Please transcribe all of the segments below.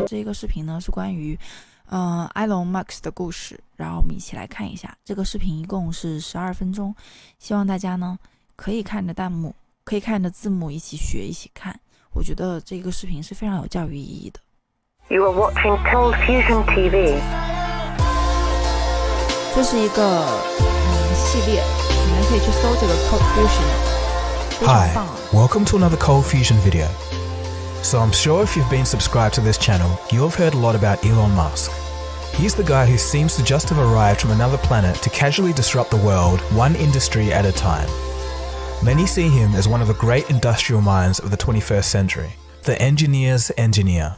这个视频呢是关于Elon Musk 的故事，然后我们一起来看一下。这个视频一共是12分钟，希望大家呢可以看着弹幕，可以看着字幕一起学一起看。我觉得这个视频是非常有教育意义的。You are watching Cold Fusion TV. 这是一个系列，你们可以去搜这个 Cold Fusion， 非常棒啊。 Hi, welcome to another Cold Fusion video. So I'm sure if you've been subscribed to this channel, you've heard a lot about Elon Musk. He's the guy who seems to just have arrived from another planet to casually disrupt the world, one industry at a time. Many see him as one of the great industrial minds of the 21st century, the engineer's engineer.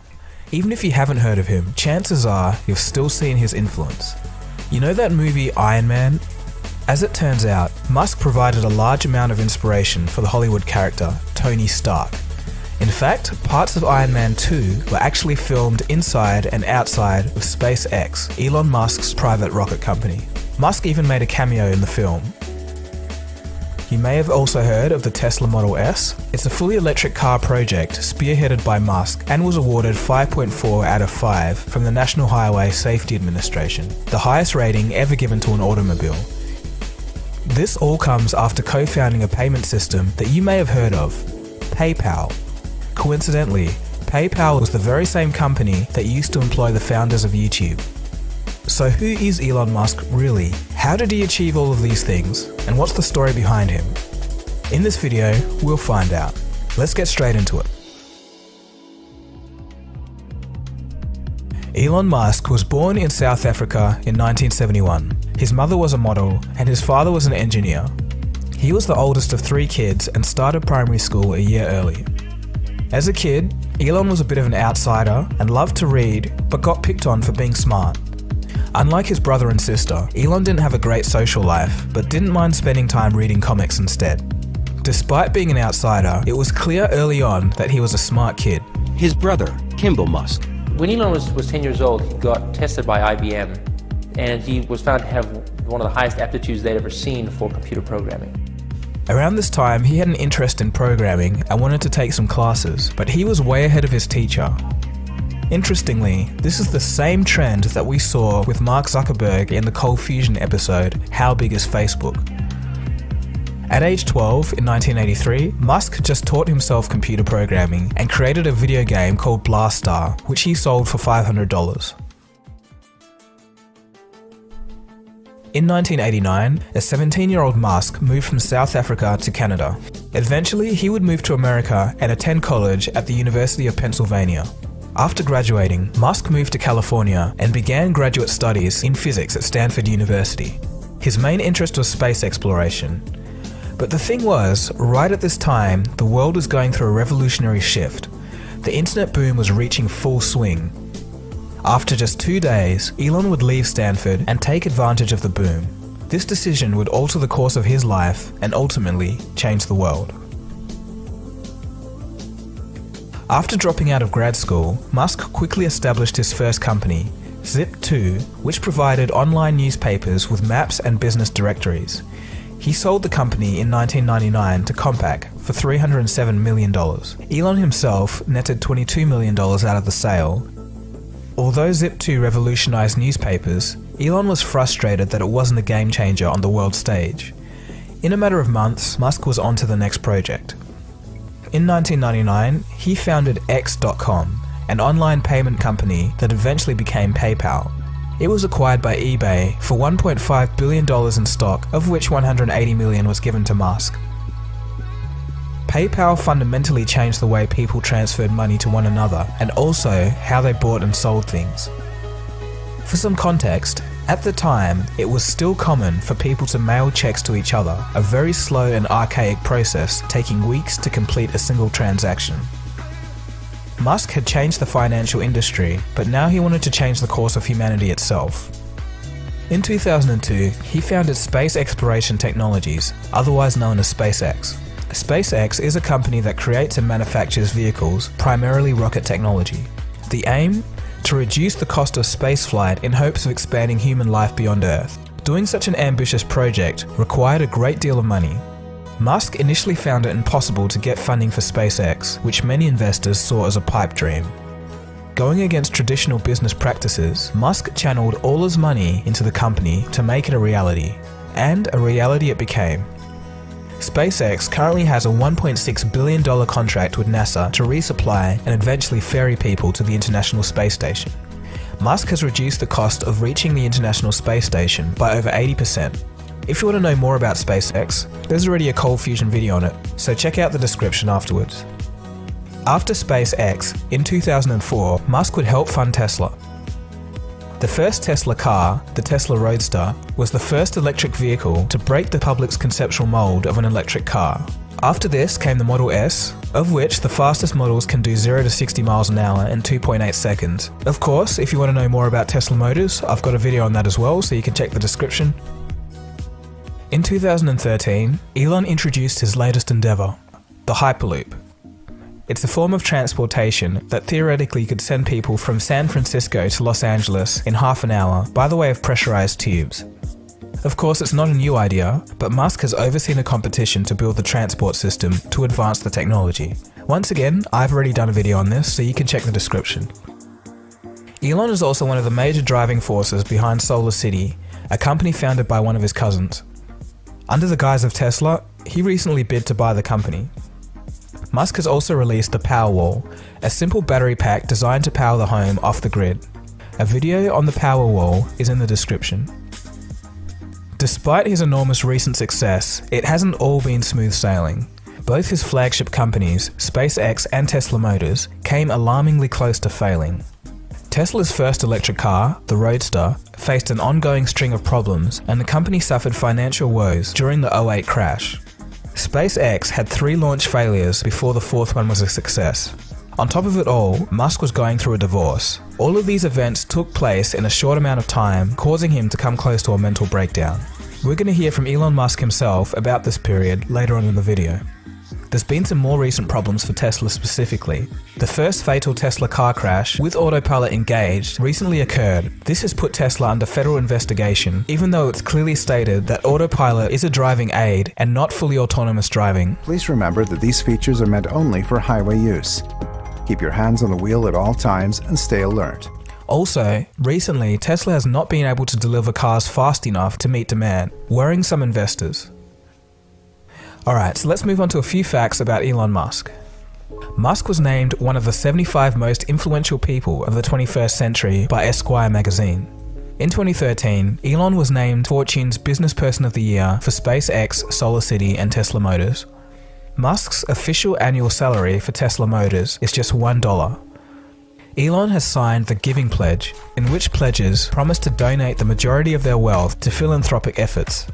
Even if you haven't heard of him, chances are you've still seen his influence. You know that movie Iron Man? As it turns out, Musk provided a large amount of inspiration for the Hollywood character, Tony Stark. In fact, parts of Iron Man 2 were actually filmed inside and outside of SpaceX, Elon Musk's private rocket company. Musk even made a cameo in the film. You may have also heard of the Tesla Model S. It's a fully electric car project spearheaded by Musk and was awarded 5.4 out of 5 from the National Highway Safety Administration, the highest rating ever given to an automobile. This all comes after co-founding a payment system that you may have heard of, PayPal. Coincidentally, PayPal was the very same company that used to employ the founders of YouTube. So who is Elon Musk really? How did he achieve all of these things? And what's the story behind him? In this video, we'll find out. Let's get straight into it. Elon Musk was born in South Africa in 1971. His mother was a model and his father was an engineer. He was the oldest of 3 kids and started primary school a year early. As a kid, Elon was a bit of an outsider and loved to read, but got picked on for being smart. Unlike his brother and sister, Elon didn't have a great social life, but didn't mind spending time reading comics instead. Despite being an outsider, it was clear early on that he was a smart kid. His brother, Kimball Musk. When Elon was 10 years old, he got tested by IBM, and he was found to have one of the highest aptitudes they'd ever seen for computer programming. Around this time, he had an interest in programming and wanted to take some classes, but he was way ahead of his teacher. Interestingly, this is the same trend that we saw with Mark Zuckerberg in the Cold Fusion episode, How Big is Facebook? At age 12, in 1983, Musk just taught himself computer programming and created a video game called Blastar, which he sold for $500. In 1989, a 17-year-old Musk moved from South Africa to Canada. Eventually, he would move to America and attend college at the University of Pennsylvania. After graduating, Musk moved to California and began graduate studies in physics at Stanford University. His main interest was space exploration. But the thing was, right at this time, the world was going through a revolutionary shift. The internet boom was reaching full swing. After just 2 days, Elon would leave Stanford and take advantage of the boom. This decision would alter the course of his life and ultimately change the world. After dropping out of grad school, Musk quickly established his first company, Zip2, which provided online newspapers with maps and business directories. He sold the company in 1999 to Compaq for $307 million. Elon himself netted $22 million out of the sale. Although Zip2 revolutionized newspapers, Elon was frustrated that it wasn't a game changer on the world stage. In a matter of months, Musk was on to the next project. In 1999, he founded X.com, an online payment company that eventually became PayPal. It was acquired by eBay for $1.5 billion in stock, of which $180 million was given to Musk. PayPal fundamentally changed the way people transferred money to one another and also how they bought and sold things. For some context, at the time, it was still common for people to mail checks to each other, a very slow and archaic process taking weeks to complete a single transaction. Musk had changed the financial industry, but now he wanted to change the course of humanity itself. In 2002, he founded Space Exploration Technologies, otherwise known as SpaceX. SpaceX is a company that creates and manufactures vehicles, primarily rocket technology. The aim? To reduce the cost of spaceflight in hopes of expanding human life beyond Earth. Doing such an ambitious project required a great deal of money. Musk initially found it impossible to get funding for SpaceX, which many investors saw as a pipe dream. Going against traditional business practices, Musk channeled all his money into the company to make it a reality. And a reality it became. SpaceX currently has a $1.6 billion contract with NASA to resupply and eventually ferry people to the International Space Station. Musk has reduced the cost of reaching the International Space Station by over 80%. If you want to know more about SpaceX, there's already a cold fusion video on it, so check out the description afterwards. After SpaceX, in 2004, Musk would help fund Tesla. The first Tesla car, the Tesla Roadster, was the first electric vehicle to break the public's conceptual mold of an electric car. After this came the Model S, of which the fastest models can do 0 to 60 miles an hour in 2.8 seconds. Of course, if you want to know more about Tesla Motors, I've got a video on that as well, so you can check the description. In 2013, Elon introduced his latest endeavor, the Hyperloop. It's a form of transportation that theoretically could send people from San Francisco to Los Angeles in half an hour by the way of pressurized tubes. Of course, it's not a new idea, but Musk has overseen a competition to build the transport system to advance the technology. Once again, I've already done a video on this, so you can check the description. Elon is also one of the major driving forces behind Solar City, a company founded by one of his cousins. Under the guise of Tesla, he recently bid to buy the company. Musk has also released the Powerwall, a simple battery pack designed to power the home off the grid. A video on the Powerwall is in the description. Despite his enormous recent success, it hasn't all been smooth sailing. Both his flagship companies, SpaceX and Tesla Motors, came alarmingly close to failing. Tesla's first electric car, the Roadster, faced an ongoing string of problems, and the company suffered financial woes during the 2008 crash. SpaceX had 3 launch failures before the 4th one was a success. On top of it all, Musk was going through a divorce. All of these events took place in a short amount of time, causing him to come close to a mental breakdown. We're going to hear from Elon Musk himself about this period later on in the video. There's been some more recent problems for Tesla specifically. The first fatal Tesla car crash, with autopilot engaged, recently occurred. This has put Tesla under federal investigation, even though it's clearly stated that autopilot is a driving aid and not fully autonomous driving. Please remember that these features are meant only for highway use. Keep your hands on the wheel at all times and stay alert. Also, recently Tesla has not been able to deliver cars fast enough to meet demand, worrying some investors. Alright, so let's move on to a few facts about Elon Musk. Musk was named one of the 75 most influential people of the 21st century by Esquire magazine. In 2013, Elon was named Fortune's Business Person of the Year for SpaceX, Solar City and Tesla Motors. Musk's official annual salary for Tesla Motors is just $1. Elon has signed the Giving Pledge, in which pledges promise to donate the majority of their wealth to philanthropic efforts.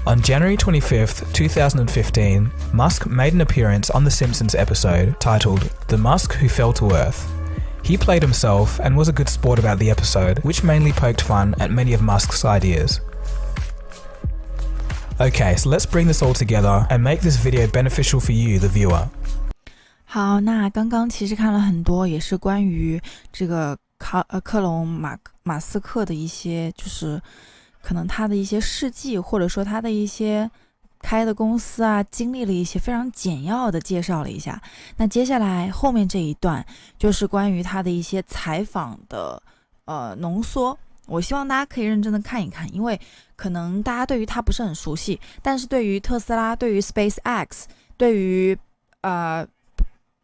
On January 25th, 2015, Musk made an appearance on The Simpsons episode titled The Musk Who Fell to Earth. He played himself and was a good sport about the episode, which mainly poked fun at many of Musk's ideas. Okay, so let's bring this all together and make this video beneficial for you, the viewer. 好，那刚刚其实看了很多，也是关于这个克隆马斯克的一些，就是可能他的一些事迹，或者说他的一些开的公司啊，经历了一些非常简要的介绍了一下。那接下来后面这一段就是关于他的一些采访的浓缩，我希望大家可以认真的看一看，因为可能大家对于他不是很熟悉，但是对于特斯拉，对于 SpaceX， 对于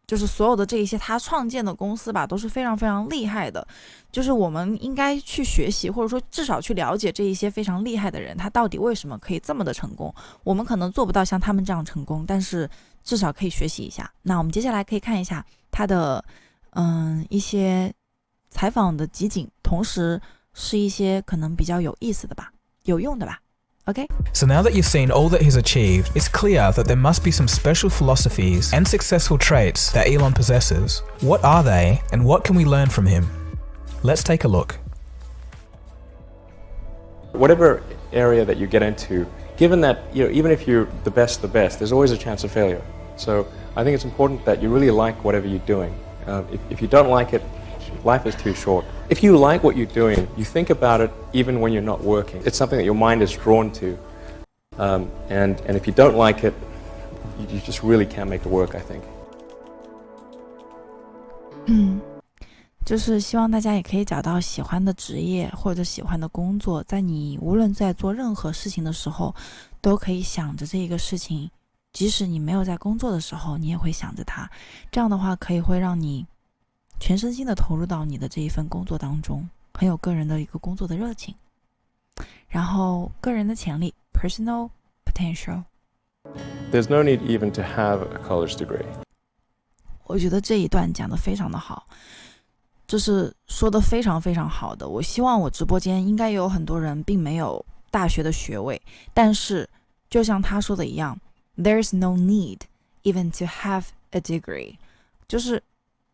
就是所有的这一些他创建的公司吧，都是非常非常厉害的，就是我们应该去学习，或者说至少去了解这一些非常厉害的人，他到底为什么可以这么的成功。我们可能做不到像他们这样成功，但是至少可以学习一下。那我们接下来可以看一下他的一些采访的集锦，同时是一些可能比较有意思的吧，有用的吧。Okay. So now that you've seen all that he's achieved, it's clear that there must be some special philosophies and successful traits that Elon possesses. What are they, and what can we learn from him? Let's take a look. Whatever area that you get into, given that even if you're the best, there's always a chance of failure. So I think it's important that you really like whatever you're doing. If you don't like it, life is too short. If you like what you're doing, you think about it even when you're not working. It's something that your mind is drawn to. And if you don't like it, you just really can't make it work, I think. 就是希望大家也可以找到喜欢的职业或者喜欢的工作，在你无论在做任何事情的时候，都可以想着这一个事情，即使你没有在工作的时候，你也会想着它。这样的话，会让你全身心的投入到你的这一份工作当中，很有个人的一个工作的热情，然后个人的潜力 personal potential。 There's no need even to have a college degree. 我觉得这一段讲得非常的好，这是说的非常非常好的。我希望我直播间应该有很多人并没有大学的学位，但是就像他说的一样， There's no need even to have a degree， 就是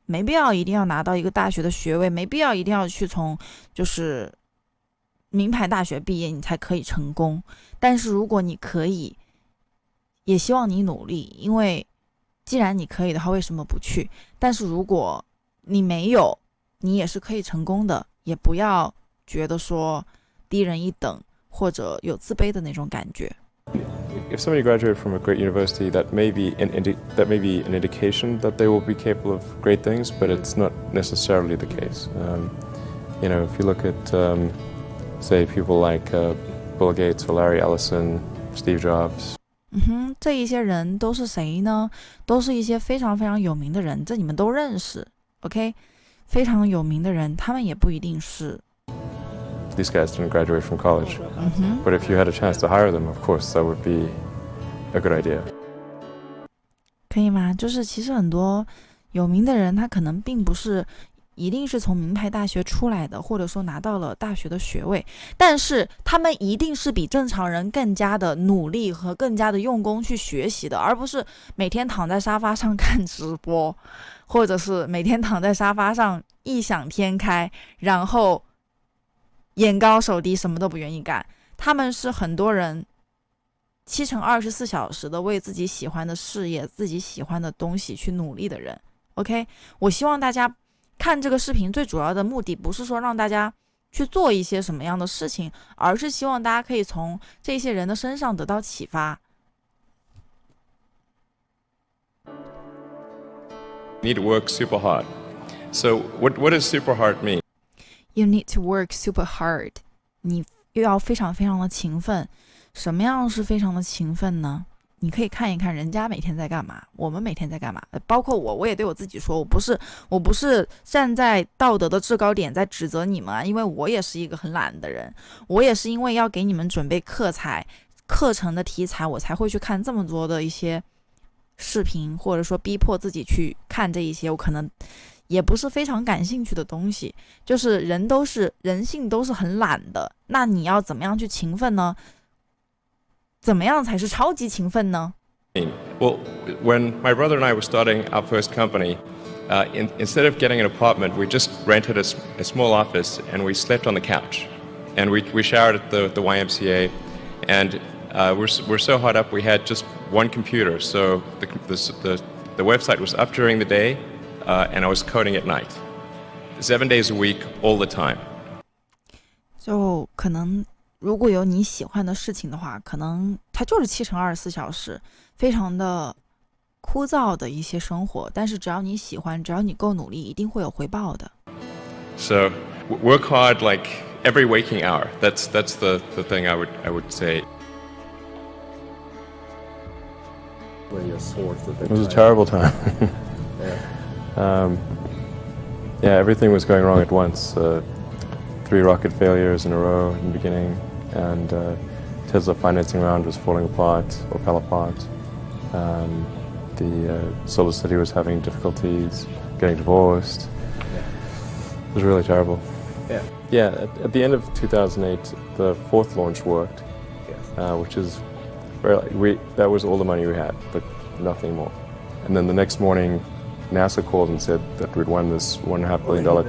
没必要一定要拿到一个大学的学位，没必要一定要去从就是名牌大学毕业你才可以成功。但是如果你可以，也希望你努力，因为既然你可以的话，为什么不去？但是如果你没有，你也是可以成功的，也不要觉得说低人一等或者有自卑的那种感觉。If somebody graduated from a great university, that may be an indication that they will be capable of great things, but it's not necessarily the case. If you look at, say, people like Bill Gates or Larry Ellison, Steve Jobs. 这一些人都是谁呢？都是一些非常非常有名的人，这你们都认识 ，OK？ 非常有名的人，他们也不一定是。These guys didn't graduate from college, but if you had a chance to hire them, of course, that would be a good idea. 可以吗？就是其实很多有名的人，他可能并不是一定是从名牌大学出来的，或者说拿到了大学的学位，但是他们一定是比正常人更加的努力和更加的用功去学习的，而不是每天躺在沙发上看直播，或者是每天躺在沙发上异想天开，然后眼高手低，什么都不愿意干。他们是很多人7乘24小时的为自己喜欢的事业、自己喜欢的东西去努力的人。OK， 我希望大家看这个视频最主要的目的不是说让大家去做一些什么样的事情，而是希望大家可以从这些人的身上得到启发。Need to work super hard. So what does super hard mean? You need to work super hard. 你又要非常非常的勤奋。什么样是非常的勤奋呢？你可以看一看人家每天在干嘛，我们每天在干嘛。包括我也对我自己说，我不是站在道德的制高点在指责你们啊，因为我也是一个很懒的人，我也是因为要给你们准备课程的题材，我才会去看这么多的一些视频，或者说逼迫自己去看这一些我可能也不是非常感兴趣的东西。就是人性都是很懒的，那你要怎么样去勤奋呢？怎么样才是超级勤奋呢？ Well, when my brother and I were starting our first company, instead of getting an apartment, we just rented a small office and we slept on the couch. And we showered at the YMCA. And we're so hot up, we had just one computer. So the website was up during the day, and I was coding at night. 7 days a week, all the time. 就可能如果有你喜欢的事情的话，可能它就是7乘24小时，非常的枯燥的一些生活，但是只要你喜欢，只要你够努力，一定会有回报的。 So work hard like every waking hour. That's the thing I would say. It was a terrible time. Yeah, everything was going wrong at once. 3 rocket failures in a row in the beginning, and Tesla financing round was falling apart or fell apart. The Solar City was having difficulties, getting divorced. It was really terrible. Yeah. At the end of 2008, the 4th launch worked, which is that was all the money we had, but nothing more. And then the next morning, NASA called and said that we'd won this $1.5 billion. The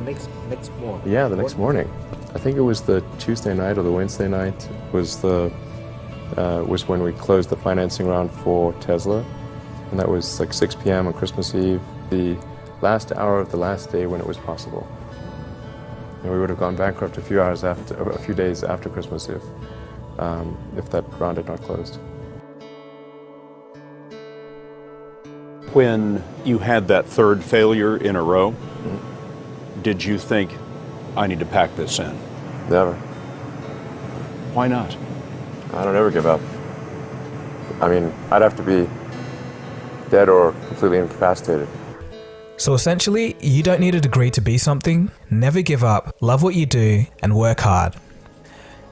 next morning. Yeah, the next morning. I think it was the Tuesday night or the Wednesday night was when we closed the financing round for Tesla, and that was like 6 p.m. on Christmas Eve, the last hour of the last day when it was possible. And we would have gone bankrupt a few days after Christmas if that round had not closed. When you had that third failure in a row, did you think, I need to pack this in? Never. Why not? I don't ever give up. I mean, I'd have to be dead or completely incapacitated. So essentially, you don't need a degree to be something, never give up, love what you do, and work hard.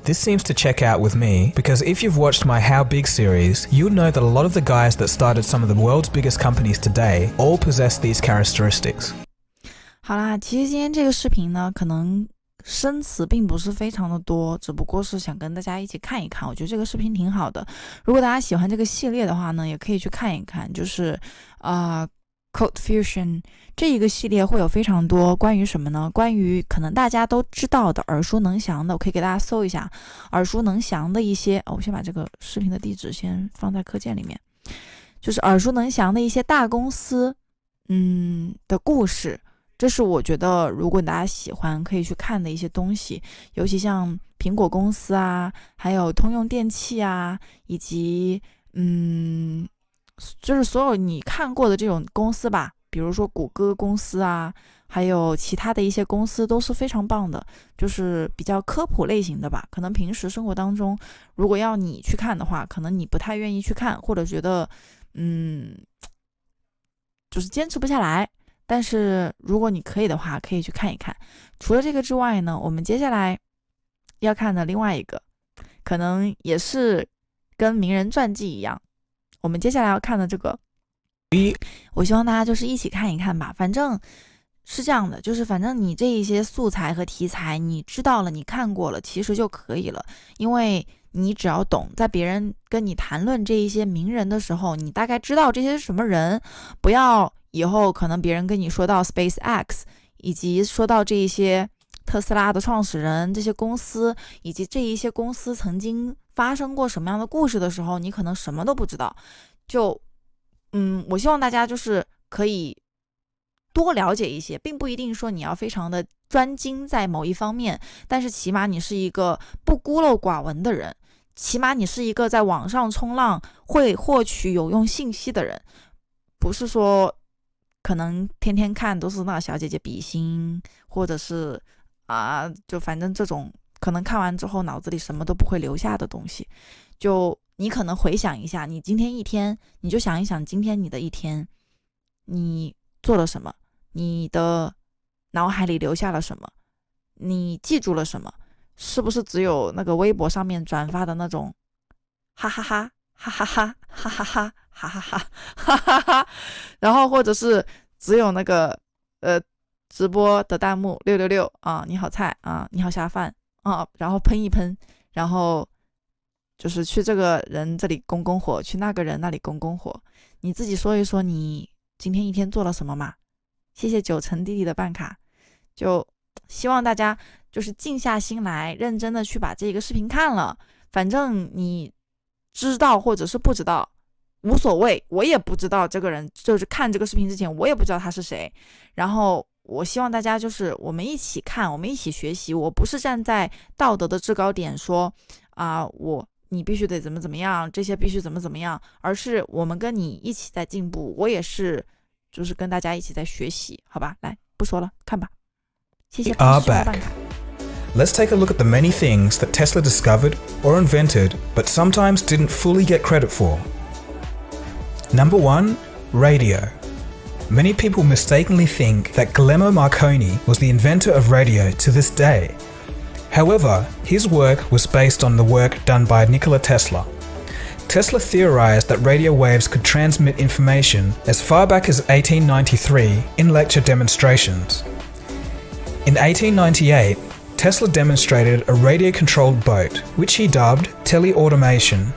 This seems to check out with me because if you've watched my How Big series, you'll know that a lot of the guys that started some of the world's biggest companies today all possess these characteristics. 好啦，其实今天这个视频呢，可能生词并不是非常的多，只不过是想跟大家一起看一看。我觉得这个视频挺好的，如果大家喜欢这个系列的话呢，也可以去看一看。就是Code Fusion 这一个系列会有非常多关于什么呢？关于可能大家都知道的、耳熟能详的，我可以给大家搜一下耳熟能详的一些。我先把这个视频的地址先放在课件里面，就是耳熟能详的一些大公司的故事。这是我觉得如果大家喜欢可以去看的一些东西，尤其像苹果公司啊，还有通用电气啊，以及就是所有你看过的这种公司吧，比如说谷歌公司啊，还有其他的一些公司都是非常棒的，就是比较科普类型的吧。可能平时生活当中如果要你去看的话，可能你不太愿意去看，或者觉得就是坚持不下来，但是如果你可以的话，可以去看一看。除了这个之外呢，我们接下来要看的另外一个可能也是跟名人传记一样，我们接下来要看的这个，我希望大家就是一起看一看吧。反正是这样的，就是反正你这一些素材和题材你知道了，你看过了，其实就可以了。因为你只要懂，在别人跟你谈论这一些名人的时候，你大概知道这些是什么人，不要以后可能别人跟你说到 SpaceX 以及说到这一些特斯拉的创始人，这些公司以及这一些公司曾经发生过什么样的故事的时候，你可能什么都不知道。就我希望大家就是可以多了解一些，并不一定说你要非常的专精在某一方面，但是起码你是一个不孤陋寡闻的人，起码你是一个在网上冲浪会获取有用信息的人，不是说可能天天看都是那小姐姐比心，或者是就反正这种可能看完之后脑子里什么都不会留下的东西。就你可能回想一下，你今天一天，你就想一想今天你的一天，你做了什么，你的脑海里留下了什么，你记住了什么，是不是只有那个微博上面转发的那种哈哈哈哈哈哈哈哈哈哈哈哈哈哈哈，然后或者是只有那个直播的弹幕666啊，你好菜啊，你好下饭啊，然后喷一喷，然后就是去这个人这里拱拱火，去那个人那里拱拱火。你自己说一说你今天一天做了什么嘛？谢谢9成弟弟的办卡。就希望大家就是静下心来，认真的去把这个视频看了。反正你知道或者是不知道无所谓，我也不知道这个人，就是看这个视频之前我也不知道他是谁。然后我希望大家就是我们一起看，我们一起学习。我不是站在道德的制高点说你必须得怎么样，这些必须怎么样，而是我们跟你一起在进步，我也是就是跟大家一起在学习，好吧？来，不说了，看吧。谢谢。 We are back. Let's take a look at the many things that Tesla discovered or invented, but sometimes didn't fully get credit for. Number 1, radio. Many people mistakenly think that Guglielmo Marconi was the inventor of radio to this day. However, his work was based on the work done by Nikola Tesla. Tesla theorized that radio waves could transmit information as far back as 1893 in lecture demonstrations. In 1898, Tesla demonstrated a radio-controlled boat, which he dubbed teleautomation.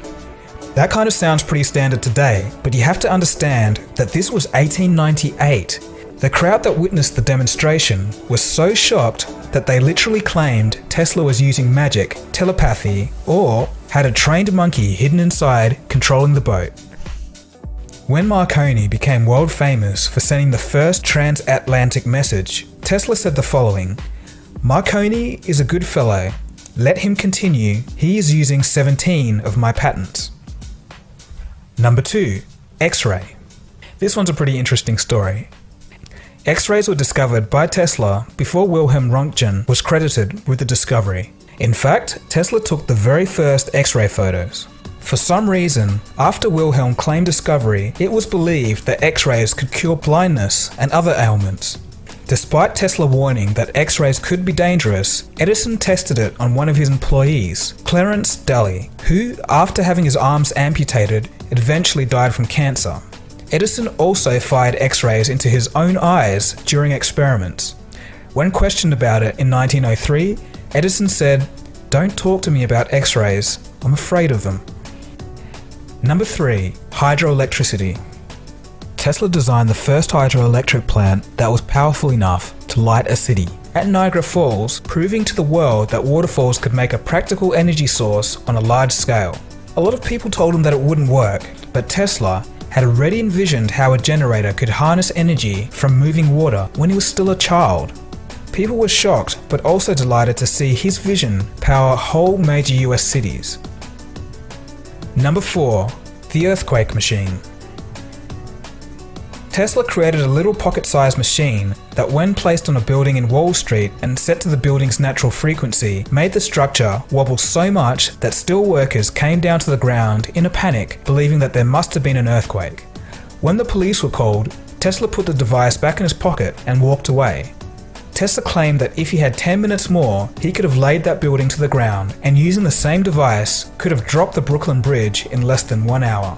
That kind of sounds pretty standard today, but you have to understand that this was 1898. The crowd that witnessed the demonstration was so shocked that they literally claimed Tesla was using magic, telepathy, or had a trained monkey hidden inside controlling the boat. When Marconi became world famous for sending the first transatlantic message, Tesla said the following: "Marconi is a good fellow. Let him continue. He is using 17 of my patents." Number 2, X-ray. This one's a pretty interesting story. X-rays were discovered by Tesla before Wilhelm Röntgen was credited with the discovery. In fact, Tesla took the very first X-ray photos. For some reason, after Wilhelm claimed discovery, it was believed that X-rays could cure blindness and other ailments. Despite Tesla warning that X-rays could be dangerous, Edison tested it on one of his employees, Clarence Daly, who, after having his arms amputated, eventually died from cancer. Edison also fired X-rays into his own eyes during experiments. When questioned about it in 1903, Edison said, "Don't talk to me about X-rays, I'm afraid of them." Number 3. Hydroelectricity. Tesla designed the first hydroelectric plant that was powerful enough to light a city at Niagara Falls, proving to the world that waterfalls could make a practical energy source on a large scale. A lot of people told him that it wouldn't work, but Tesla had already envisioned how a generator could harness energy from moving water when he was still a child. People were shocked, but also delighted to see his vision power whole major US cities. Number 4. The earthquake machine. Tesla created a little pocket-sized machine that, when placed on a building in Wall Street and set to the building's natural frequency, made the structure wobble so much that steel workers came down to the ground in a panic, believing that there must have been an earthquake. When the police were called, Tesla put the device back in his pocket and walked away. Tesla claimed that if he had 10 minutes more, he could have laid that building to the ground, and using the same device, could have dropped the Brooklyn Bridge in less than 1 hour.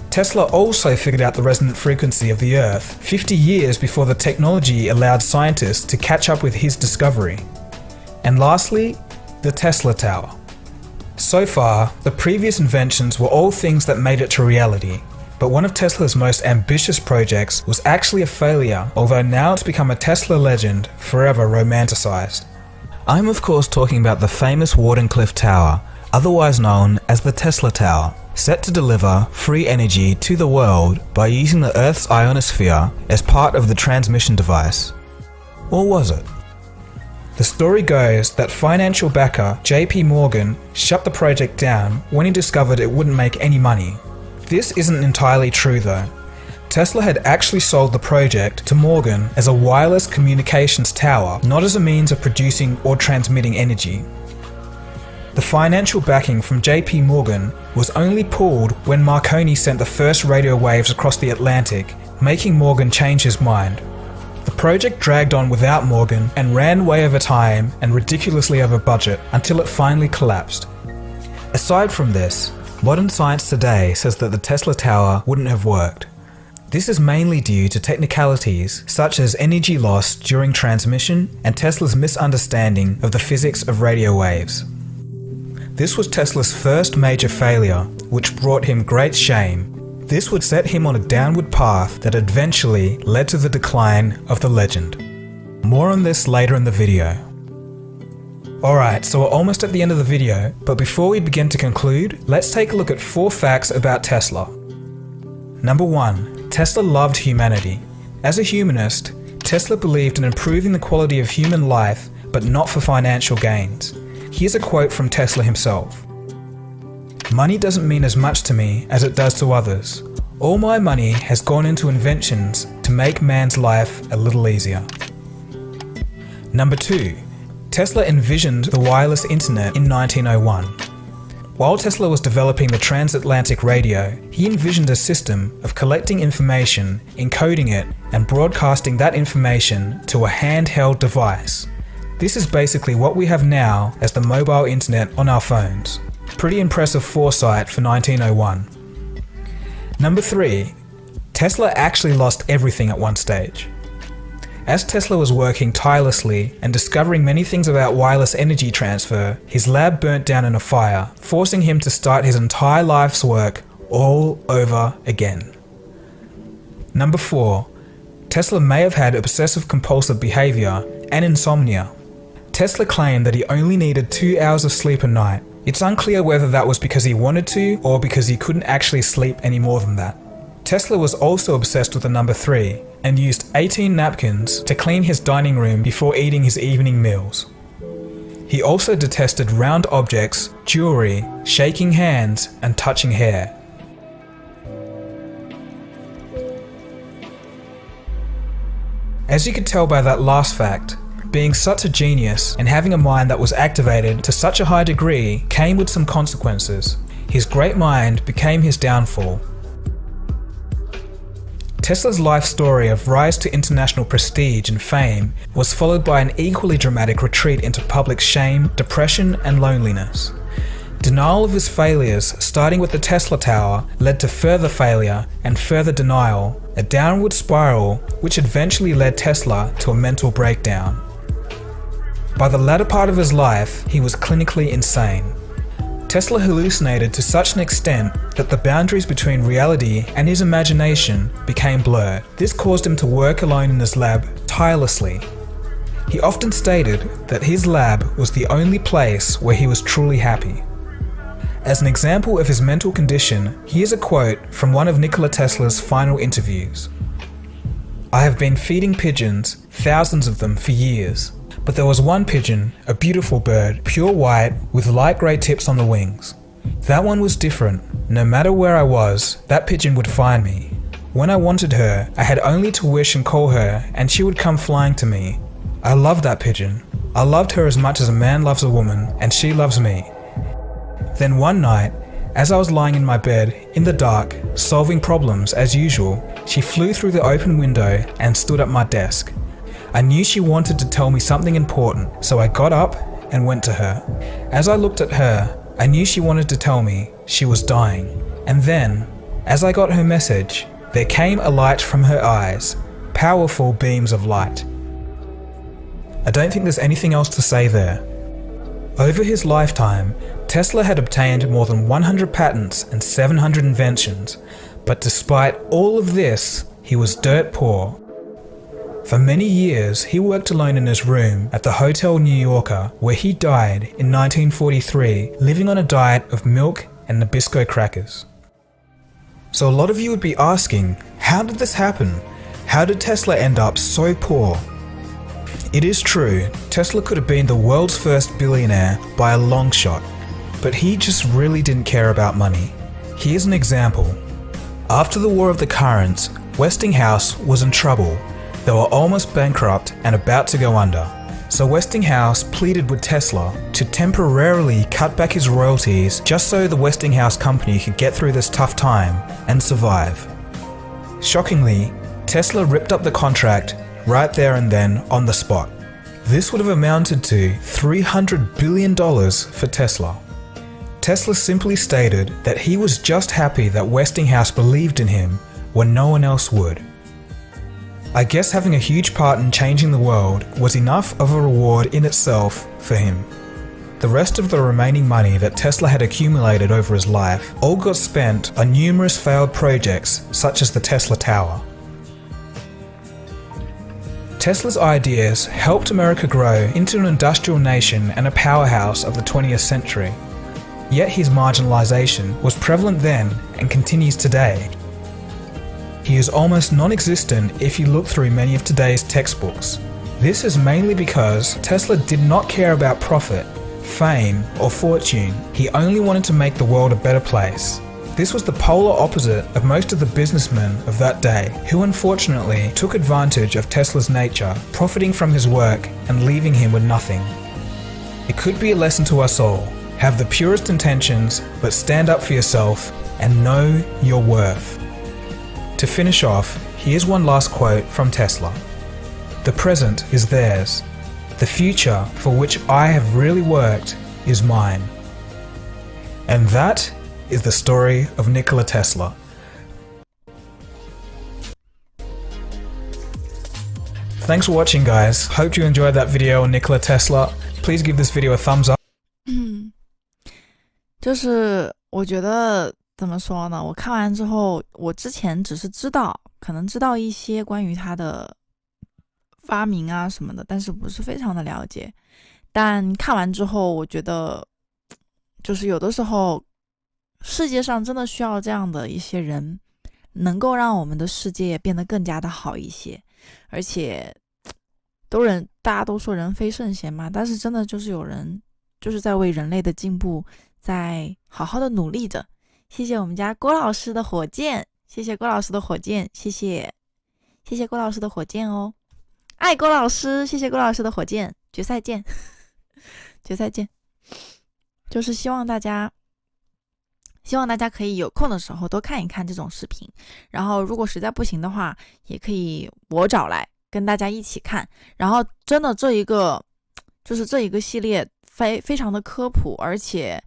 Tesla also figured out the resonant frequency of the Earth 50 years before the technology allowed scientists to catch up with his discovery. And lastly, the Tesla Tower. So far, the previous inventions were all things that made it to reality, but one of Tesla's most ambitious projects was actually a failure, although now it's become a Tesla legend, forever romanticized. I'm of course talking about the famous Wardenclyffe Tower, otherwise known as the Tesla Tower, set to deliver free energy to the world by using the Earth's ionosphere as part of the transmission device. Or was it? The story goes that financial backer JP Morgan shut the project down when he discovered it wouldn't make any money. This isn't entirely true though. Tesla had actually sold the project to Morgan as a wireless communications tower, not as a means of producing or transmitting energy. The financial backing from JP Morgan was only pulled when Marconi sent the first radio waves across the Atlantic, making Morgan change his mind. The project dragged on without Morgan and ran way over time and ridiculously over budget until it finally collapsed. Aside from this, modern science today says that the Tesla Tower wouldn't have worked. This is mainly due to technicalities such as energy loss during transmission and Tesla's misunderstanding of the physics of radio waves. This was Tesla's first major failure, which brought him great shame. This would set him on a downward path that eventually led to the decline of the legend. More on this later in the video. Alright, so we're almost at the end of the video, but before we begin to conclude, let's take a look at 4 facts about Tesla. Number 1. Tesla loved humanity. As a humanist, Tesla believed in improving the quality of human life, but not for financial gains. Here's a quote from Tesla himself. "Money doesn't mean as much to me as it does to others. All my money has gone into inventions to make man's life a little easier." Number 2. Tesla envisioned the wireless internet in 1901. While Tesla was developing the transatlantic radio, he envisioned a system of collecting information, encoding it, and broadcasting that information to a handheld device. This is basically what we have now as the mobile internet on our phones. Pretty impressive foresight for 1901. Number 3. Tesla actually lost everything at one stage. As Tesla was working tirelessly and discovering many things about wireless energy transfer, his lab burnt down in a fire, forcing him to start his entire life's work all over again. Number 4. Tesla may have had obsessive-compulsive behavior and insomnia. Tesla claimed that he only needed 2 hours of sleep a night. It's unclear whether that was because he wanted to or because he couldn't actually sleep any more than that. Tesla was also obsessed with the number 3 and used 18 napkins to clean his dining room before eating his evening meals. He also detested round objects, jewelry, shaking hands, and touching hair. As you could tell by that last fact, being such a genius and having a mind that was activated to such a high degree came with some consequences. His great mind became his downfall. Tesla's life story of rise to international prestige and fame was followed by an equally dramatic retreat into public shame, depression, and loneliness. Denial of his failures, starting with the Tesla Tower, led to further failure and further denial, a downward spiral which eventually led Tesla to a mental breakdown. By the latter part of his life, he was clinically insane. Tesla hallucinated to such an extent that the boundaries between reality and his imagination became blurred. This caused him to work alone in his lab tirelessly. He often stated that his lab was the only place where he was truly happy. As an example of his mental condition, here's a quote from one of Nikola Tesla's final interviews. "I have been feeding pigeons, thousands of them, for years. But there was one pigeon, a beautiful bird, pure white, with light grey tips on the wings. That one was different. No matter where I was, that pigeon would find me. When I wanted her, I had only to wish and call her, and she would come flying to me. I loved that pigeon. I loved her as much as a man loves a woman, and she loves me. Then one night, as I was lying in my bed, in the dark, solving problems as usual, she flew through the open window and stood at my desk. I knew she wanted to tell me something important, so I got up and went to her. As I looked at her, I knew she wanted to tell me she was dying. And then, as I got her message, there came a light from her eyes, powerful beams of light." I don't think there's anything else to say there. Over his lifetime, Tesla had obtained more than 100 patents and 700 inventions, but despite all of this, he was dirt poor. For many years, he worked alone in his room at the Hotel New Yorker, where he died in 1943, living on a diet of milk and Nabisco crackers. So a lot of you would be asking, how did this happen? How did Tesla end up so poor? It is true, Tesla could have been the world's first billionaire by a long shot, but he just really didn't care about money. Here's an example. After the War of the Currents, Westinghouse was in trouble. They were almost bankrupt and about to go under. So Westinghouse pleaded with Tesla to temporarily cut back his royalties just so the Westinghouse company could get through this tough time and survive. Shockingly, Tesla ripped up the contract right there and then on the spot. This would have amounted to $300 billion for Tesla. Tesla simply stated that he was just happy that Westinghouse believed in him when no one else would. I guess having a huge part in changing the world was enough of a reward in itself for him. The rest of the remaining money that Tesla had accumulated over his life all got spent on numerous failed projects such as the Tesla Tower. Tesla's ideas helped America grow into an industrial nation and a powerhouse of the 20th century. Yet his marginalization was prevalent then and continues today. He is almost non-existent if you look through many of today's textbooks. This is mainly because Tesla did not care about profit, fame, or fortune. He only wanted to make the world a better place. This was the polar opposite of most of the businessmen of that day, who unfortunately took advantage of Tesla's nature, profiting from his work and leaving him with nothing. It could be a lesson to us all. Have the purest intentions, but stand up for yourself and know your worth. To finish off, here's one last quote from Tesla. "The present is theirs. The future for which I have really worked is mine." And that is the story of Nikola Tesla. Thanks for watching, guys. Hope you enjoyed that video on Nikola Tesla. Please give this video a thumbs up. 就是我觉得怎么说呢，我看完之后，我之前只是可能知道一些关于他的发明啊什么的，但是不是非常的了解。但看完之后，我觉得就是有的时候世界上真的需要这样的一些人，能够让我们的世界变得更加的好一些。而且大家都说人非圣贤嘛，但是真的就是有人就是在为人类的进步在好好的努力着。谢谢我们家郭老师的火箭，谢谢郭老师的火箭，谢谢郭老师的火箭哦。爱郭老师，谢谢郭老师的火箭，决赛见，决赛见。就是希望大家可以有空的时候多看一看这种视频，然后如果实在不行的话，也可以我找来跟大家一起看。然后真的这一个系列非常的科普，而且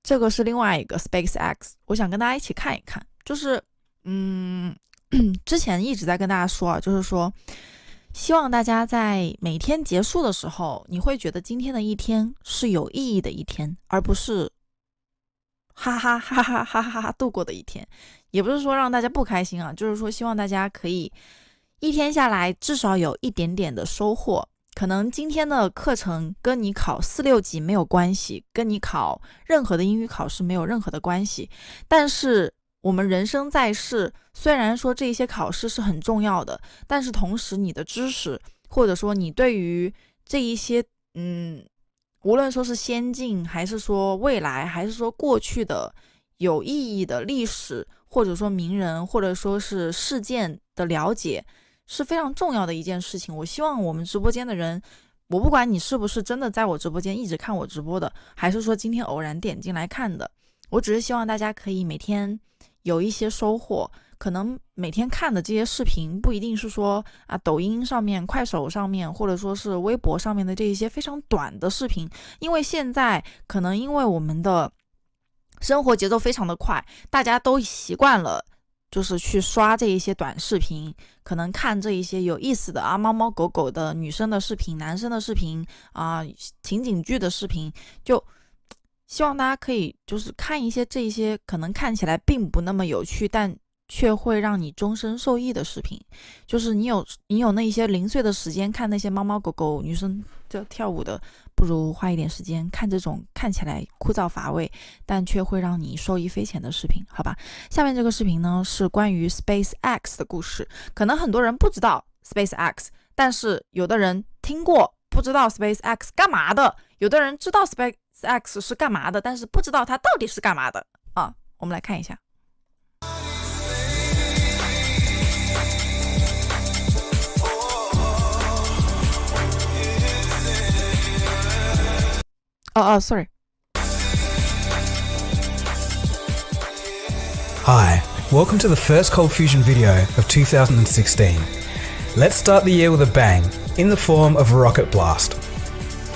这个是另外一个 SpaceX， 我想跟大家一起看一看。就是之前一直在跟大家说就是说希望大家在每天结束的时候，你会觉得今天的一天是有意义的一天，而不是哈哈哈哈哈哈哈度过的一天。也不是说让大家不开心啊，就是说希望大家可以一天下来至少有一点点的收获。可能今天的课程跟你考4、6级没有关系，跟你考任何的英语考试没有任何的关系，但是我们人生在世，虽然说这些考试是很重要的，但是同时你的知识，或者说你对于这一些无论说是先进还是说未来还是说过去的有意义的历史，或者说名人或者说是事件的了解，是非常重要的一件事情。我希望我们直播间的人，我不管你是不是真的在我直播间一直看我直播的，还是说今天偶然点进来看的，我只是希望大家可以每天有一些收获。可能每天看的这些视频不一定是说抖音上面、快手上面，或者说是微博上面的这一些非常短的视频，因为现在可能因为我们的生活节奏非常的快，大家都习惯了就是去刷这一些短视频，可能看这一些有意思的猫猫狗狗的女生的视频、男生的视频情景剧的视频，就希望大家可以就是看一些这一些可能看起来并不那么有趣，但却会让你终身受益的视频。就是你有那些零碎的时间看那些猫猫狗狗女生就跳舞的，不如花一点时间看这种看起来枯燥乏味但却会让你受益匪浅的视频，好吧？下面这个视频呢是关于 SpaceX 的故事。可能很多人不知道 SpaceX， 但是有的人听过不知道 SpaceX 干嘛的，有的人知道 SpaceX 是干嘛的，但是不知道它到底是干嘛的我们来看一下。Sorry. Hi, welcome to the first Cold Fusion video of 2016. Let's start the year with a bang, in the form of a rocket blast.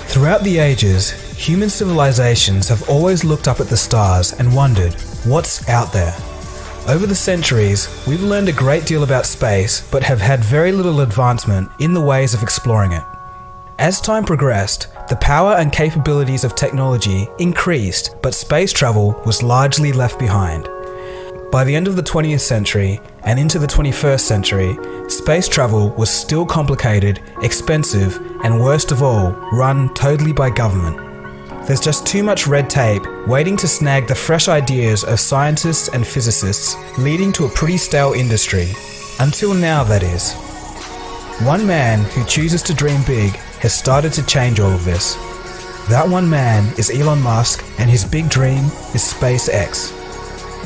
Throughout the ages, human civilizations have always looked up at the stars and wondered, what's out there? Over the centuries, we've learned a great deal about space, but have had very little advancement in the ways of exploring it. As time progressed, the power and capabilities of technology increased, but space travel was largely left behind. By the end of the 20th century and into the 21st century, space travel was still complicated, expensive, and worst of all, run totally by government. There's just too much red tape waiting to snag the fresh ideas of scientists and physicists, leading to a pretty stale industry. Until now, that is. One man who chooses to dream big has started to change all of this. That one man is Elon Musk, and his big dream is SpaceX.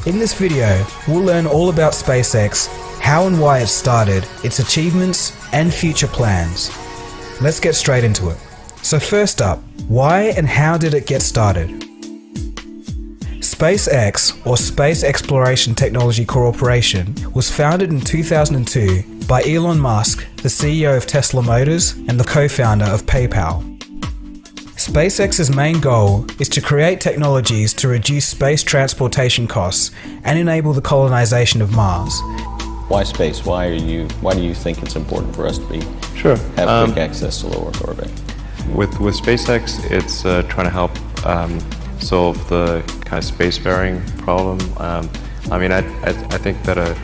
In this video, we'll learn all about SpaceX, how and why it started, its achievements, and future plans. Let's get straight into it. So first up, why and how did it get started? SpaceX, or Space Exploration Technology Corporation, was founded in 2002 by Elon Musk, the CEO of Tesla Motors and the co-founder of PayPal. SpaceX's main goal is to create technologies to reduce space transportation costs and enable the colonization of Mars. Why space? Why do you think it's important for us to have quick access to low Earth orbit? With SpaceX, it's trying to help solve the kind of spacefaring problem. I think that a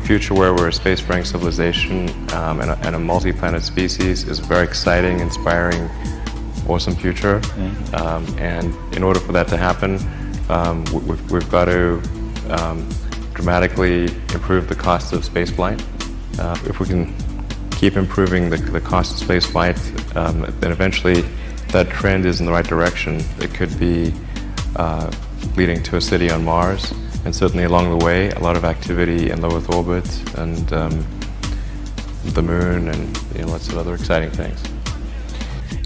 future where we're a spacefaring civilization and a multi-planet species is a very exciting, inspiring, awesome future. And in order for that to happen, we've got to dramatically improve the cost of spaceflight. If we can keep improving the cost of spaceflight, then eventually that trend is in the right direction. It could be leading to a city on Mars, and certainly along the way, a lot of activity in low Earth orbit and the moon and lots of other exciting things.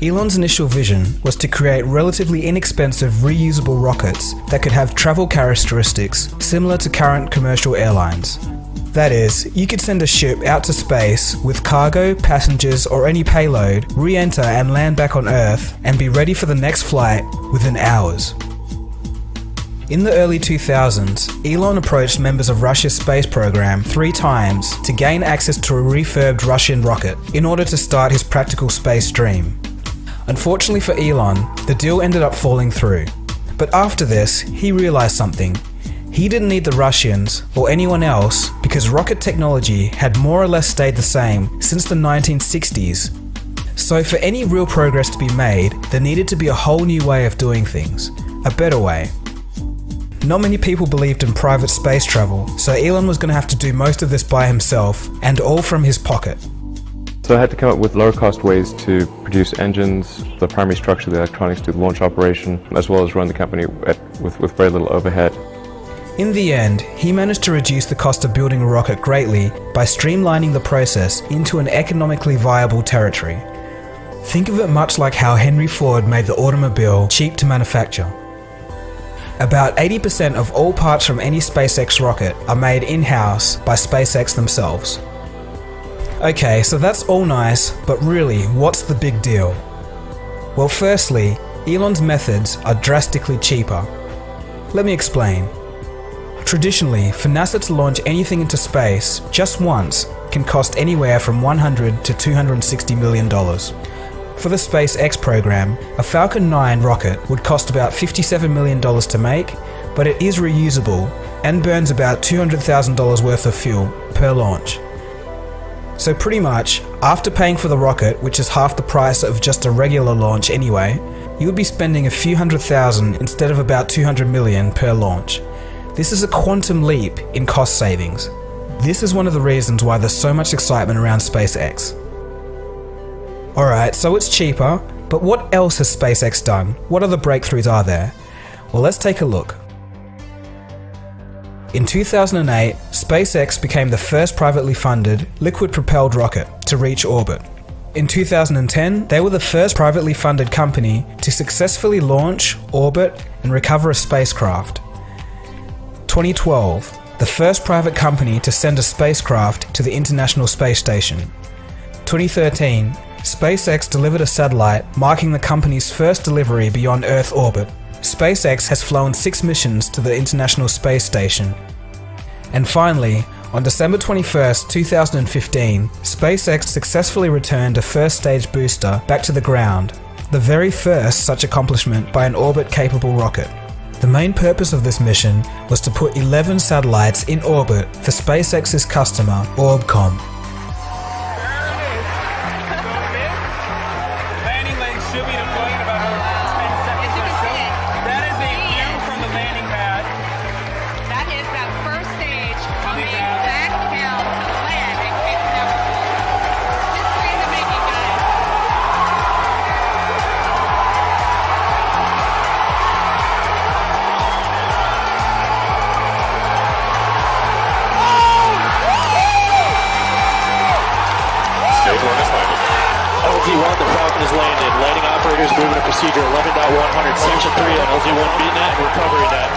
Elon's initial vision was to create relatively inexpensive reusable rockets that could have travel characteristics similar to current commercial airlines. That is, you could send a ship out to space with cargo, passengers, or any payload, re-enter and land back on Earth, and be ready for the next flight within hours. In the early 2000s, Elon approached members of Russia's space program 3 times to gain access to a refurbed Russian rocket in order to start his practical space dream. Unfortunately for Elon, the deal ended up falling through. But after this, he realized something. He didn't need the Russians or anyone else because rocket technology had more or less stayed the same since the 1960s. So for any real progress to be made, there needed to be a whole new way of doing things, a better way. Not many people believed in private space travel, so Elon was going to have to do most of this by himself, and all from his pocket. So I had to come up with lower cost ways to produce engines, the primary structure, the electronics, do the launch operation, as well as run the company with very little overhead. In the end, he managed to reduce the cost of building a rocket greatly by streamlining the process into an economically viable territory. Think of it much like how Henry Ford made the automobile cheap to manufacture. About 80% of all parts from any SpaceX rocket are made in-house by SpaceX themselves. Okay, so that's all nice, but really, what's the big deal? Well, firstly, Elon's methods are drastically cheaper. Let me explain. Traditionally, for NASA to launch anything into space just once can cost anywhere from $100 to $260 million. For the SpaceX program, a Falcon 9 rocket would cost about $57 million to make, but it is reusable and burns about $200,000 worth of fuel per launch. So pretty much, after paying for the rocket, which is half the price of just a regular launch anyway, you would be spending a few $100,000 instead of about $200 million per launch. This is a quantum leap in cost savings. This is one of the reasons why there's so much excitement around SpaceX. Alright, so it's cheaper, but what else has SpaceX done? What other breakthroughs are there? Well, let's take a look. In 2008, SpaceX became the first privately funded, liquid-propelled rocket to reach orbit. In 2010, they were the first privately funded company to successfully launch, orbit, and recover a spacecraft. 2012, the first private company to send a spacecraft to the International Space Station. 2013, SpaceX delivered a satellite, marking the company's first delivery beyond Earth orbit. SpaceX has flown 6 missions to the International Space Station. And finally, on December 21st, 2015, SpaceX successfully returned a first-stage booster back to the ground, the very first such accomplishment by an orbit-capable rocket. The main purpose of this mission was to put 11 satellites in orbit for SpaceX's customer, Orbcomm. Landing legs should be deployed in about 10 seconds or so. That is a view from the landing pad. That is that first stage coming back down to land and kicking out. History in the making, guys. LZ-1, the Falcon is landed. Landing operators moving to procedure 11.100, section 3 on LZ-1 BNet and recovery net.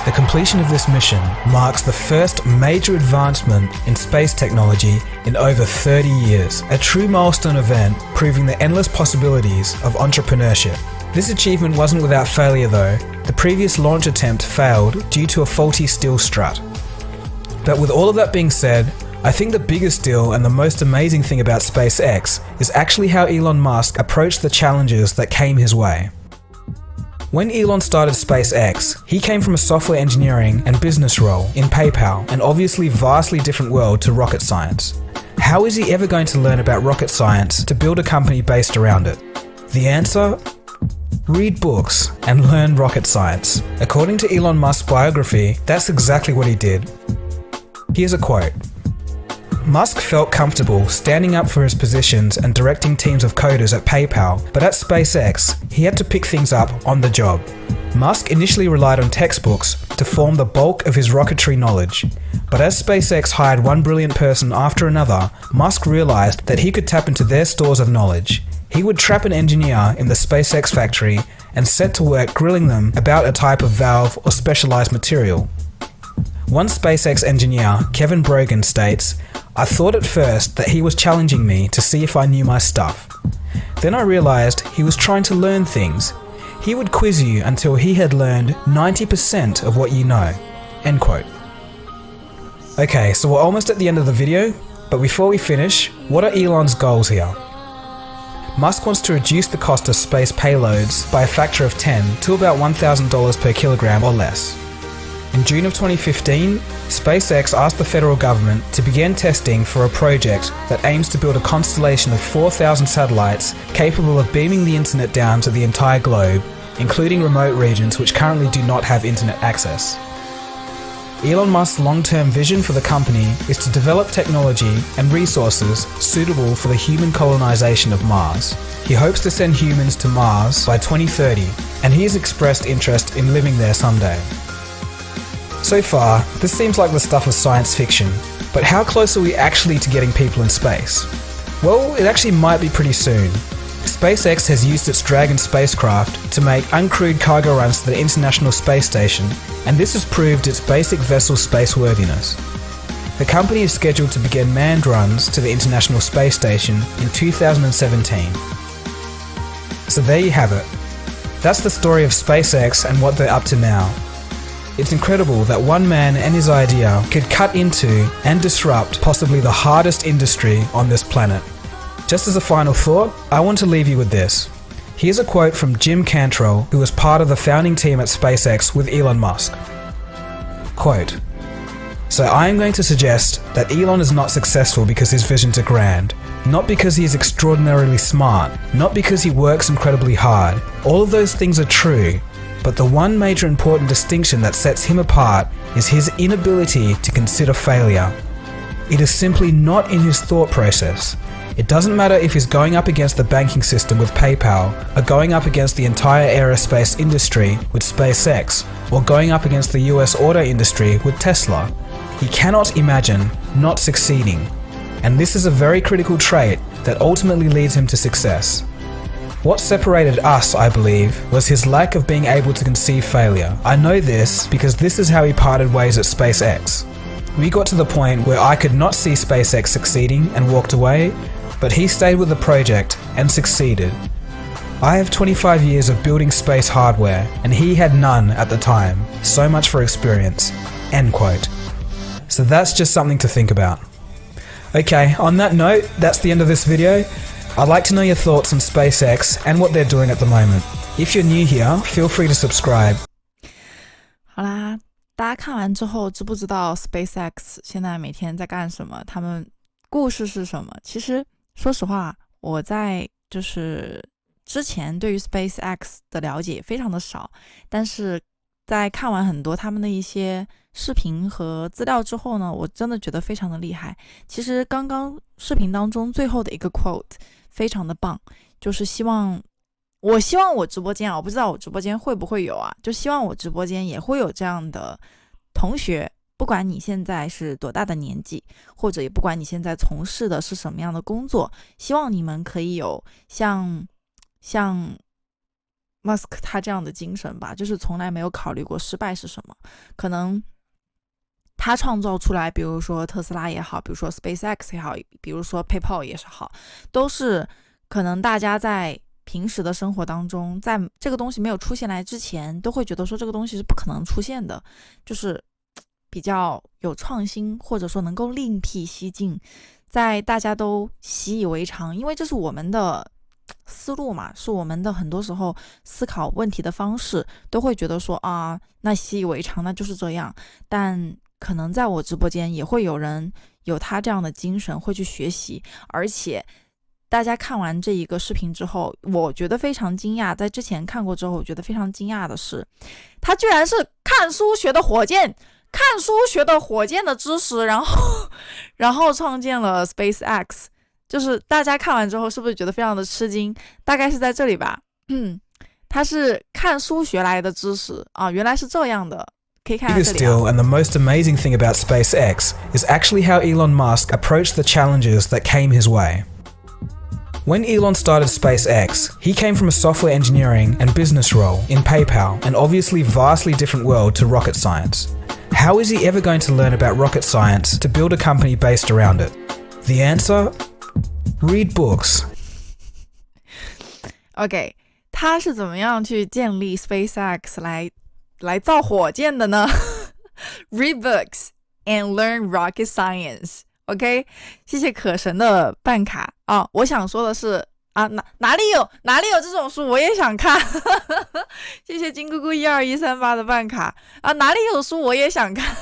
The completion of this mission marks the first major advancement in space technology in over 30 years, a true milestone event proving the endless possibilities of entrepreneurship. This achievement wasn't without failure though. The previous launch attempt failed due to a faulty steel strut. But with all of that being said, I think the biggest deal and the most amazing thing about SpaceX is actually how Elon Musk approached the challenges that came his way. When Elon started SpaceX, he came from a software engineering and business role in PayPal, an obviously vastly different world to rocket science. How is he ever going to learn about rocket science to build a company based around it? The answer? Read books and learn rocket science. According to Elon Musk's biography, that's exactly what he did. Here's a quote. Musk felt comfortable standing up for his positions and directing teams of coders at PayPal, but at SpaceX, he had to pick things up on the job. Musk initially relied on textbooks to form the bulk of his rocketry knowledge, But as SpaceX hired one brilliant person after another, Musk realized that he could tap into their stores of knowledge. He would trap an engineer in the SpaceX factory and set to work grilling them about a type of valve or specialized material. One SpaceX engineer, Kevin Brogan, states, "I thought at first that he was challenging me to see if I knew my stuff. Then I realized he was trying to learn things. He would quiz you until he had learned 90% of what you know." End quote. Okay, so we're almost at the end of the video, but before we finish, what are Elon's goals here? Musk wants to reduce the cost of space payloads by a factor of 10 to about $1,000 per kilogram or less. In June of 2015, SpaceX asked the federal government to begin testing for a project that aims to build a constellation of 4,000 satellites capable of beaming the internet down to the entire globe, including remote regions which currently do not have internet access. Elon Musk's long-term vision for the company is to develop technology and resources suitable for the human colonization of Mars. He hopes to send humans to Mars by 2030, and he has expressed interest in living there someday. So far, this seems like the stuff of science fiction, but how close are we actually to getting people in space? Well, it actually might be pretty soon. SpaceX has used its Dragon spacecraft to make uncrewed cargo runs to the International Space Station, and this has proved its basic vessel spaceworthiness. The company is scheduled to begin manned runs to the International Space Station in 2017. So there you have it. That's the story of SpaceX and what they're up to now. It's incredible that one man and his idea could cut into and disrupt possibly the hardest industry on this planet. Just as a final thought, I want to leave you with this. Here's a quote from Jim Cantrell, who was part of the founding team at SpaceX with Elon Musk. Quote, "So I am going to suggest that Elon is not successful because his visions are grand, not because he is extraordinarily smart, not because he works incredibly hard. All of those things are true, but the one major important distinction that sets him apart is his inability to consider failure. It is simply not in his thought process. It doesn't matter if he's going up against the banking system with PayPal, or going up against the entire aerospace industry with SpaceX, or going up against the US auto industry with Tesla. He cannot imagine not succeeding. And this is a very critical trait that ultimately leads him to success. What separated us, I believe, was his lack of being able to conceive failure. I know this because this is how he parted ways at SpaceX. We got to the point where I could not see SpaceX succeeding and walked away, but he stayed with the project and succeeded. I have 25 years of building space hardware, and he had none at the time. So much for experience." End quote. So that's just something to think about. Okay, on that note, that's the end of this video. I'd like to know your thoughts on SpaceX and what they're doing at the moment. If you're new here, feel free to subscribe. 好啦，大家看完之后，知不知道 SpaceX 现在每天在干什么？他们故事是什么？其实说实话，我在就是之前对于 SpaceX 的了解非常的少，但是在看完很多他们的一些视频和资料之后呢，我真的觉得非常的厉害。其实刚刚视频当中最后的一个 quote 非常的棒，就是我希望我直播间啊，我不知道我直播间会不会有啊，就希望我直播间也会有这样的同学，不管你现在是多大的年纪，或者也不管你现在从事的是什么样的工作，希望你们可以有像 Musk 他这样的精神吧，就是从来没有考虑过失败是什么。可能他创造出来，比如说特斯拉也好，比如说 SpaceX 也好，比如说 PayPal 也是好，都是可能大家在平时的生活当中，在这个东西没有出现来之前，都会觉得说这个东西是不可能出现的，就是比较有创新，或者说能够另辟蹊径，在大家都习以为常，因为这是我们的思路嘛，是我们的很多时候思考问题的方式，都会觉得说啊，那习以为常，那就是这样。但可能在我直播间也会有人有他这样的精神，会去学习。而且大家看完这一个视频之后，我觉得非常惊讶，在之前看过之后，我觉得非常惊讶的是，他居然是看书学的火箭的知识，然后创建了 SpaceX。就是大家看完之后是不是觉得非常的吃惊？大概是在这里吧。他是看书学来的知识啊，原来是这样的，可以看到这 biggest 里啊。 deal and the most amazing thing about SpaceX is actually how Elon Musk approached the challenges that came his way. When Elon started SpaceX, he came from a software engineering and business role in PayPal, an obviously vastly different world to rocket science. How is he ever going to learn about rocket science to build a company based around it? The answer? Read books. OK， 他是怎么样去建立 SpaceX 来造火箭的呢？Read books and learn rocket science。OK， 谢谢可神的办卡啊！我想说的是啊，哪里有这种书，我也想看。谢谢金姑姑12138的办卡啊！哪里有书我也想看。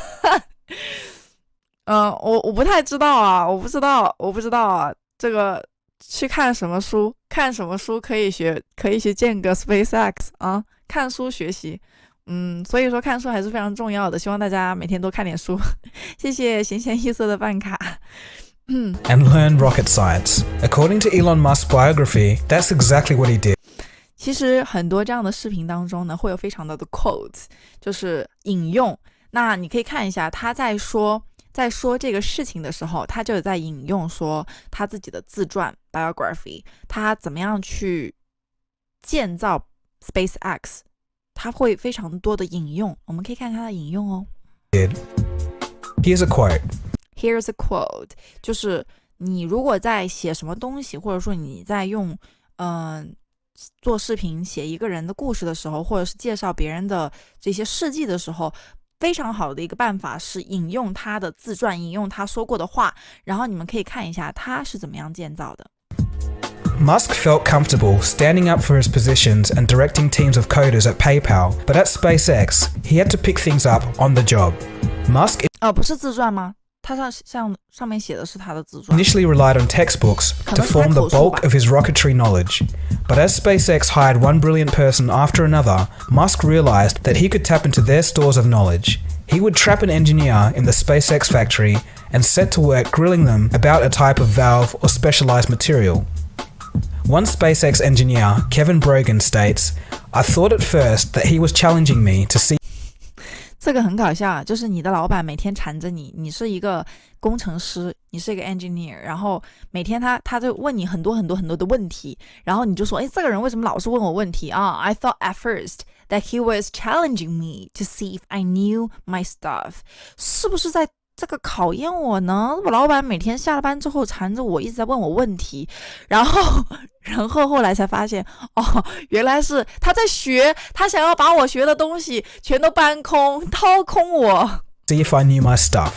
我不太知道啊，我不知道啊，这个去看什么书可以去建个 SpaceX 啊？看书学习。所以说看书还是非常重要的，希望大家每天多看点书。谢谢闲闲异色的办卡。And learn rocket science. According to Elon Musk's biography, that's exactly what he did. 其实很多这样的视频当中呢，会有非常多的 quotes， 就是引用。那你可以看一下他在说这个事情的时候，他就有在引用说他自己的自传 biography， 他怎么样去建造 SpaceX。他会非常多的引用，我们可以看他的引用哦。Here's a quote. Here's a quote， 就是你如果在写什么东西，或者说你在用做视频写一个人的故事的时候，或者是介绍别人的这些事迹的时候，非常好的一个办法是引用他的自传，引用他说过的话，然后你们可以看一下他是怎么样建造的。Musk felt comfortable standing up for his positions and directing teams of coders at PayPal, but at SpaceX, he had to pick things up on the job. Musk 不是自传吗？他上面写的是他的自传。Initially relied on textbooks to form the bulk of his rocketry knowledge. But as SpaceX hired one brilliant person after another, Musk realized that he could tap into their stores of knowledge. He would trap an engineer in the SpaceX factory and set to work grilling them about a type of valve or specialized material. One SpaceX engineer, Kevin Brogan, states, I thought at first that he was challenging me to see 这个很搞笑，就是你的老板每天缠着你，你是一个工程师，你是一个 engineer， 然后每天他就问你很多的问题，然后你就说，这个人为什么老是问我问题啊 ？I thought at first that he was challenging me to see if I knew my stuff， 是不是在这个考验我呢？我老板每天下了班之后缠着我，一直在问我问题，然后后来才发现，原来是他在学，他想要把我学的东西全都搬空，掏空我。See if I knew my stuff.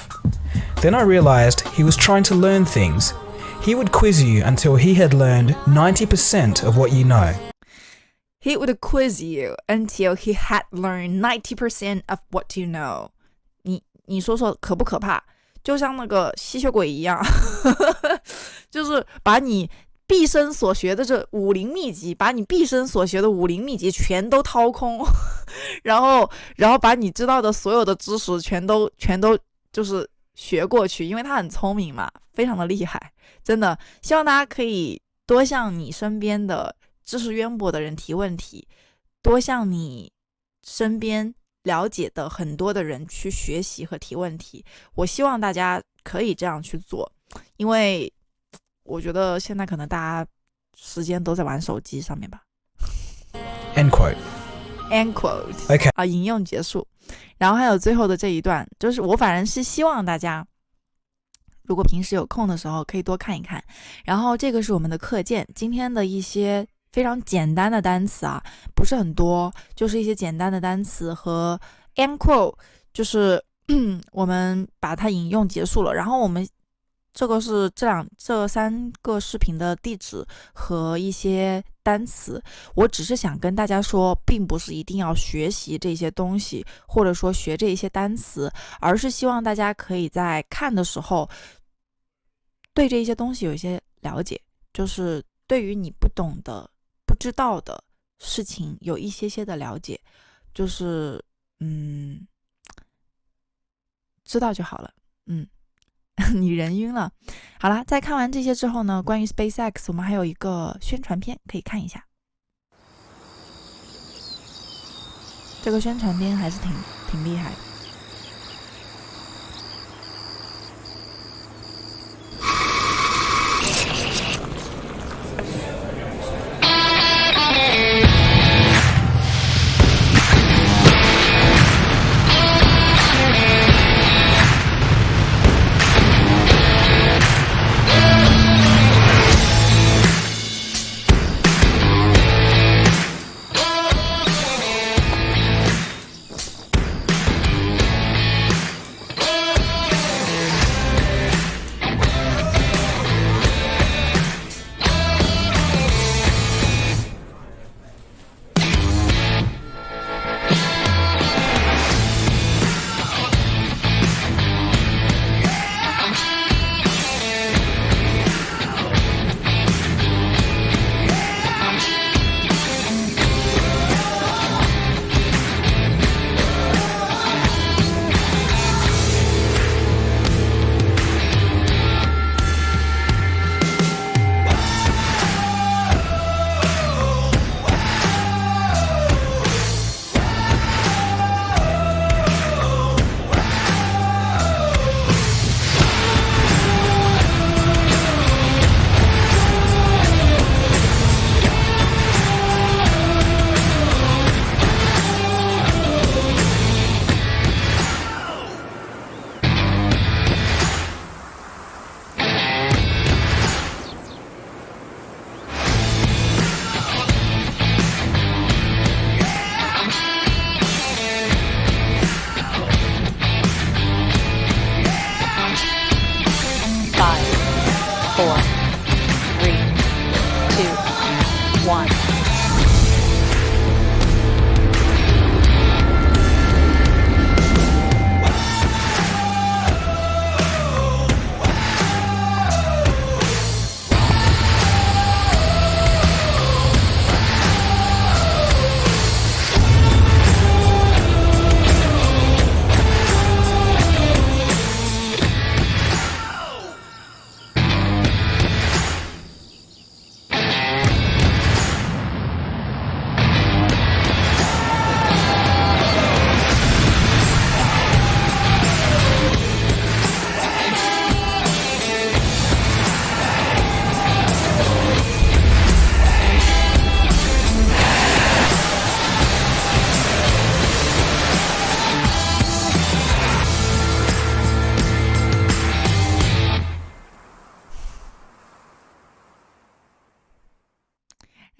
Then I realized he was trying to learn things. He would quiz you until he had learned 90% of what you know. He would quiz you until he had learned 90% of what you know. 你说说可不可怕？就像那个吸血鬼一样，就是把你毕生所学的这武林秘籍，把你毕生所学的武林秘籍全都掏空，然后把你知道的所有的知识全都就是学过去，因为他很聪明嘛，非常的厉害，真的希望大家可以多向你身边的知识渊博的人提问题，多向你身边了解的很多的人去学习和提问题，我希望大家可以这样去做，因为我觉得现在可能大家时间都在玩手机上面吧。End quote. End quote. Okay. 引用结束。然后还有最后的这一段，就是我反正是希望大家如果平时有空的时候可以多看一看。然后这个是我们的课件，今天的一些非常简单的单词啊，不是很多，就是一些简单的单词和 end quote， 就是我们把它引用结束了。然后我们这个是这三个视频的地址和一些单词，我只是想跟大家说，并不是一定要学习这些东西，或者说学这些单词，而是希望大家可以在看的时候对这些东西有一些了解，就是对于你不懂的不知道的事情有一些的了解，就是知道就好了。你人晕了。好了，在看完这些之后呢，关于 SpaceX 我们还有一个宣传片可以看一下，这个宣传片还是挺厉害的。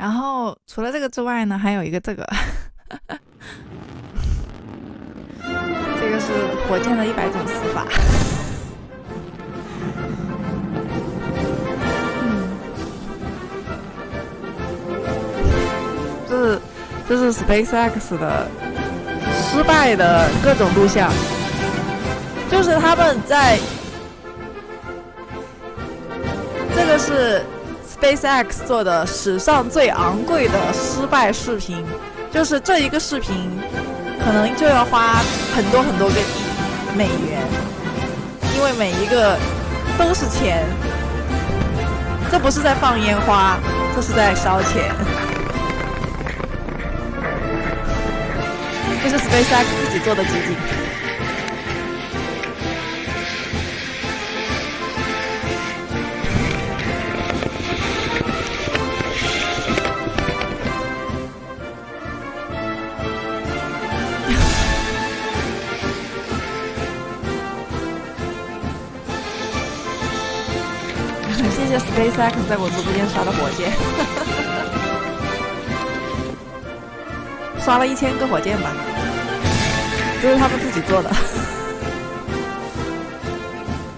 然后除了这个之外呢，还有一个这个这个是火箭的100种死法。这是 SpaceX 的失败的各种录像，就是他们在这个是 SpaceX 做的史上最昂贵的失败视频，就是这一个视频可能就要花很多个亿美元，因为每一个都是钱，这不是在放烟花，这是在烧钱。这是 SpaceX 自己做的集锦。谢谢 SpaceX 在我直播间刷的火箭。刷了1000个火箭吧，这是他们自己做的。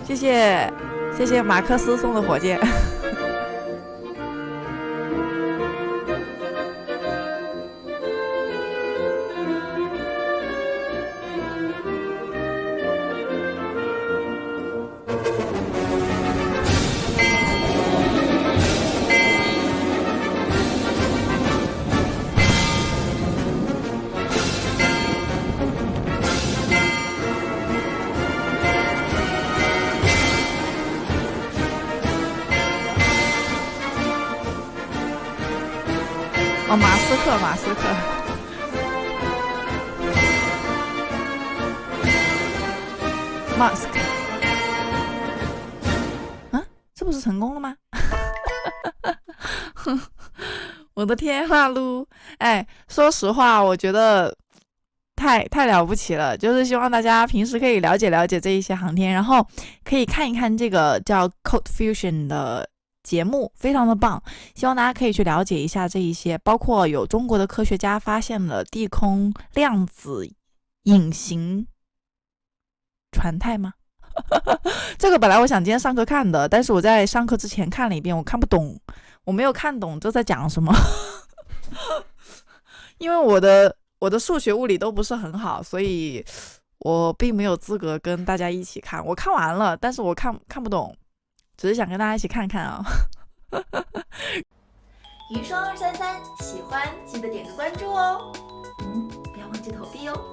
谢谢马克思送的火箭。哦，马斯克，Musk， 这不是成功了吗？我的天啦噜！哎，说实话，我觉得太了不起了，就是希望大家平时可以了解这一些航天，然后可以看一看这个叫 Cold Fusion 的节目，非常的棒，希望大家可以去了解一下这一些，包括有中国的科学家发现了地空量子隐形传态吗？这个本来我想今天上课看的，但是我在上课之前看了一遍，我看不懂，我没有看懂这在讲什么。因为我的数学物理都不是很好，所以我并没有资格跟大家一起看。我看完了，但是我看不懂，只是想跟大家一起看看啊。余霜233，喜欢记得点个关注哦。不要忘记投币哦。